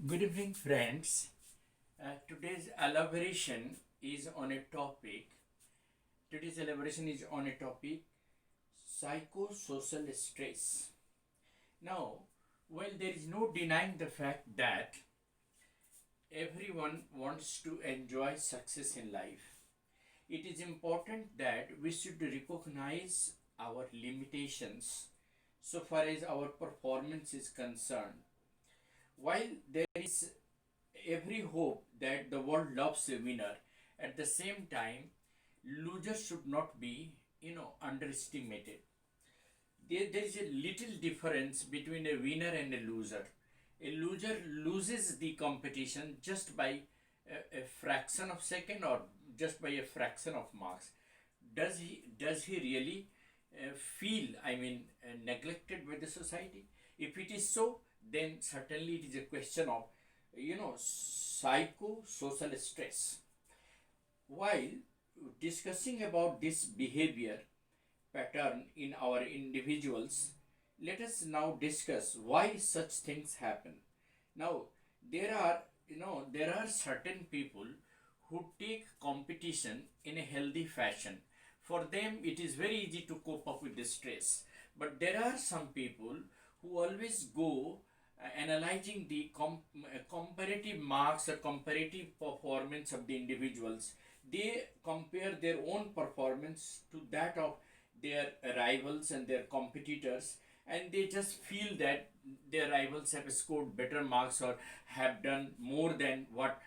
Good evening, friends. Today's elaboration is on a topic. Today's elaboration is on a topic psychosocial stress. Now, well, there is no denying the fact that everyone wants to enjoy success in life. It is important that we should recognize our limitations so far as our performance is concerned. While there is every hope that the world loves a winner, at the same time, losers should not be, underestimated. There is a little difference between a winner and a loser. A loser loses the competition just by a fraction of second or just by a fraction of marks. Does he really feel, neglected by the society? If it is so, then certainly it is a question of psychosocial stress. While discussing about this behavior pattern in our individuals, let us now discuss why such things happen. Now, there are certain people who take competition in a healthy fashion. For them, it is very easy to cope up with the stress. But there are some people who always go analyzing the comparative marks or comparative performance of the individuals. They compare their own performance to that of their rivals and their competitors, and they just feel that their rivals have scored better marks or have done more than what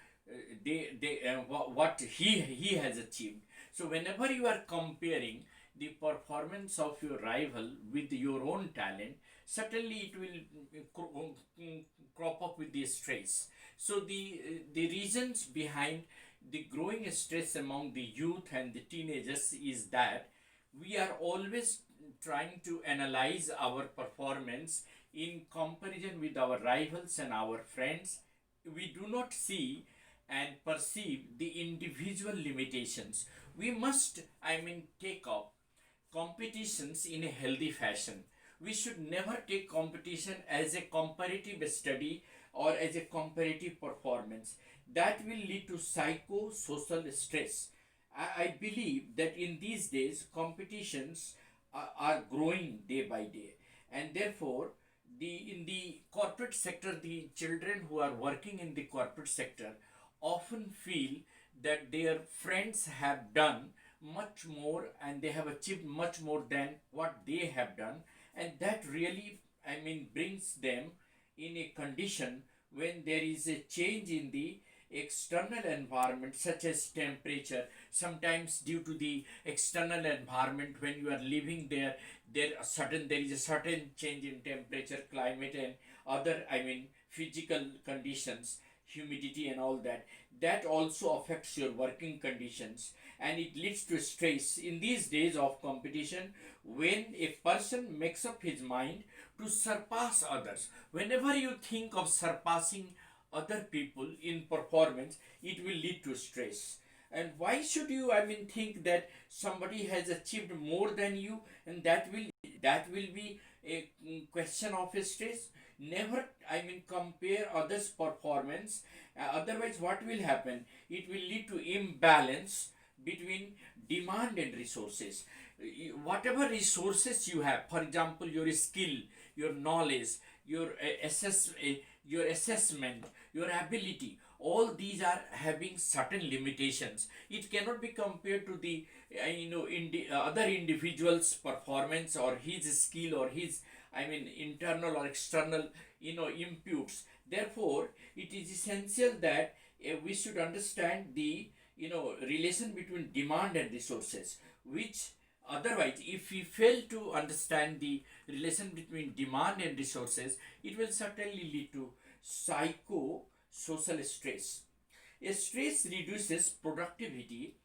what he has achieved. So whenever you are comparing the performance of your rival with your own talent, certainly it will crop up with the stress. So the reasons behind the growing stress among the youth and the teenagers is that we are always trying to analyze our performance in comparison with our rivals and our friends. We do not see and perceive the individual limitations. We must, take up competitions in a healthy fashion. We should never take competition as a comparative study or as a comparative performance. That will lead to psychosocial stress. I believe that in these days competitions are growing day by day, and therefore in the corporate sector, the children who are working in the corporate sector often feel that their friends have done much more and they have achieved much more than what they have done, and that really, brings them in a condition when there is a change in the external environment such as temperature. Sometimes due to the external environment, when you are living there, there is a certain change in temperature, climate, and other, physical conditions, humidity and all that. That also affects your working conditions, and it leads to stress in these days of competition. When a person makes up his mind to surpass others, whenever you think of surpassing other people in performance, it will lead to stress. And why should you, think that somebody has achieved more than you, and that will be a question of stress? Never, compare others performance. Otherwise what will happen? It will lead to imbalance between demand and resources. Whatever resources you have, for example your skill, your knowledge, your your assessment, your ability, all these are having certain limitations. It cannot be compared to the other individual's performance or his skill or his, internal or external, inputs. Therefore it is essential that we should understand the relation between demand and resources, which otherwise if we fail to understand the relation between demand and resources, it will certainly lead to psychosocial stress. A stress reduces productivity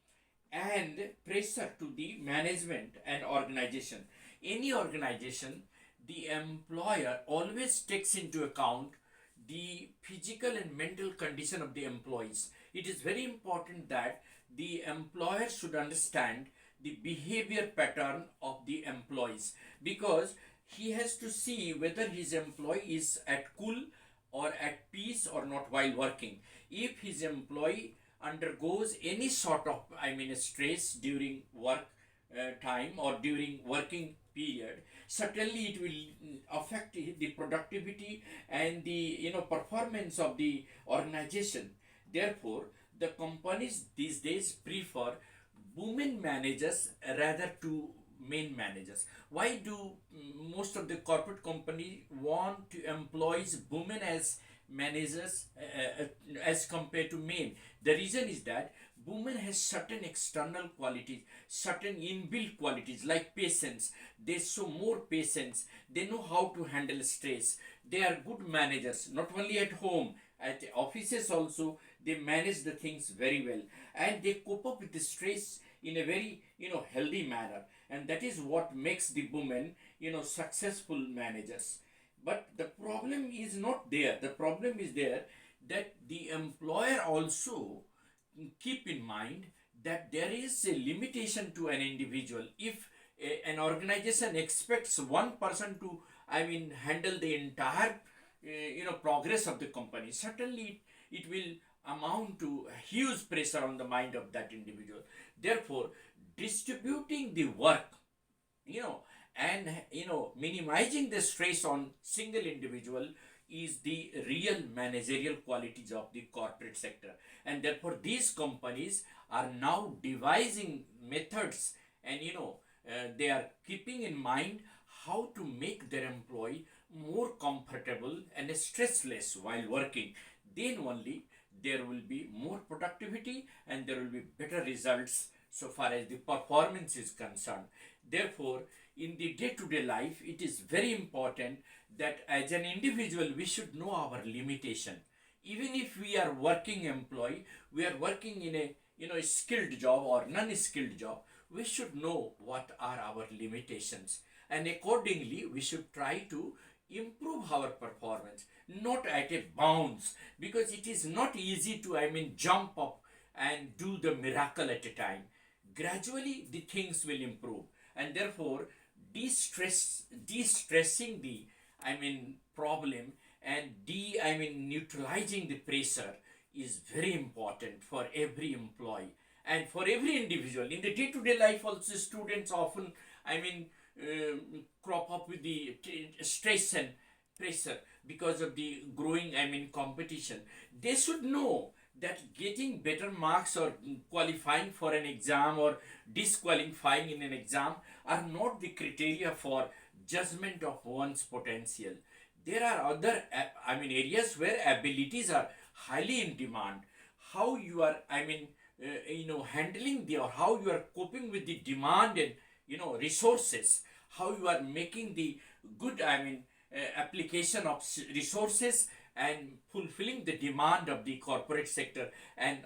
and pressure to the management and organization. Any organization, the employer always takes into account the physical and mental condition of the employees. It is very important that the employer should understand the behavior pattern of the employees, because he has to see whether his employee is at cool or at peace or not while working. If his employee undergoes any sort of, stress during work time or during working period, certainly it will affect the productivity and the performance of the organization. Therefore, the companies these days prefer women managers rather to men managers. Why do most of the corporate company want to employ women as managers as compared to men? The reason is that women has certain external qualities, certain inbuilt qualities like patience. They show more patience, they know how to handle stress, they are good managers, not only at home, at offices also. They manage the things very well, and they cope up with the stress in a very healthy manner, and that is what makes the women successful managers. But the problem is not there. The problem is there that the employer also keep in mind that there is a limitation to an individual. If an organization expects one person to handle the entire progress of the company, certainly it will amount to a huge pressure on the mind of that individual. Therefore, distributing the work, you know and minimizing the stress on single individual is the real managerial qualities of the corporate sector. And therefore these companies are now devising methods, and they are keeping in mind how to make their employee more comfortable and stressless while working. Then only there will be more productivity and there will be better results so far as the performance is concerned. Therefore, in the day to day life, it is very important that as an individual we should know our limitation. Even if we are working employee, we are working in a skilled job or non skilled job, we should know what are our limitations, and accordingly we should try to improve our performance, not at a bounds, because it is not easy to jump up and do the miracle at a time. Gradually the things will improve, and therefore de-stressing the problem, and neutralizing the pressure is very important for every employee and for every individual. In the day-to-day life also, students often crop up with the stress and pressure because of the growing competition. They should know that getting better marks or qualifying for an exam or disqualifying in an exam are not the criteria for judgment of one's potential. There are other areas where abilities are highly in demand. How you are handling the, or how you are coping with the demand and resources, how you are making the good application of resources and fulfilling the demand of the corporate sector and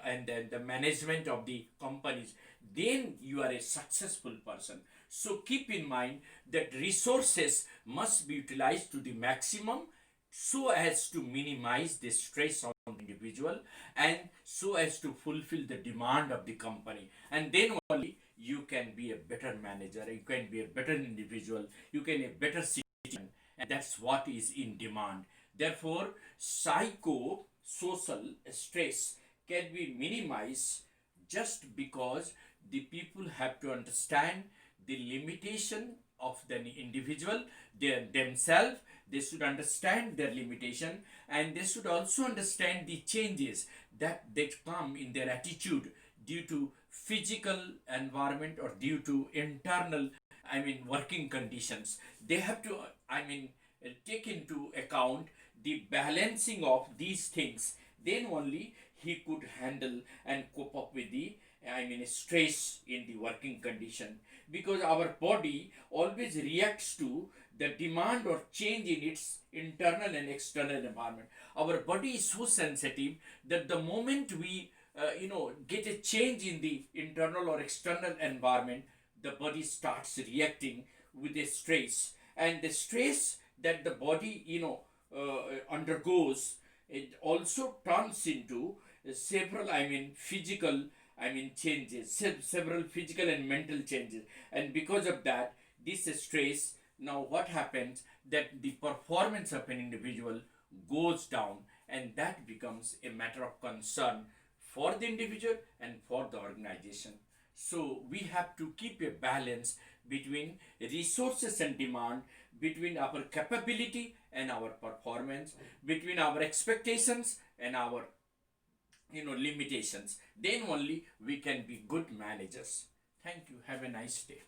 the management of the companies, then you are a successful person. So keep in mind that resources must be utilized to the maximum so as to minimize the stress on the individual and so as to fulfill the demand of the company, and then only you can be a better manager, you can be a better individual, you can be a better citizen, and that's what is in demand. Therefore, psychosocial stress can be minimized just because the people have to understand the limitation of the individual, themselves. They should understand their limitation, and they should also understand the changes that come in their attitude due to physical environment or due to internal working conditions. They have to take into account the balancing of these things. Then only he could handle and cope up with the stress in the working condition, because our body always reacts to the demand or change in its internal and external environment. Our body is so sensitive that the moment we get a change in the internal or external environment, the body starts reacting with a stress, and the stress that the body undergoes, it also turns into several physical changes, several physical and mental changes. And because of that, this stress, now what happens, that the performance of an individual goes down, and that becomes a matter of concern for the individual and for the organization. So we have to keep a balance between resources and demand, between our capability and our performance, between our expectations and our limitations. Then only we can be good managers. Thank you. Have a nice day.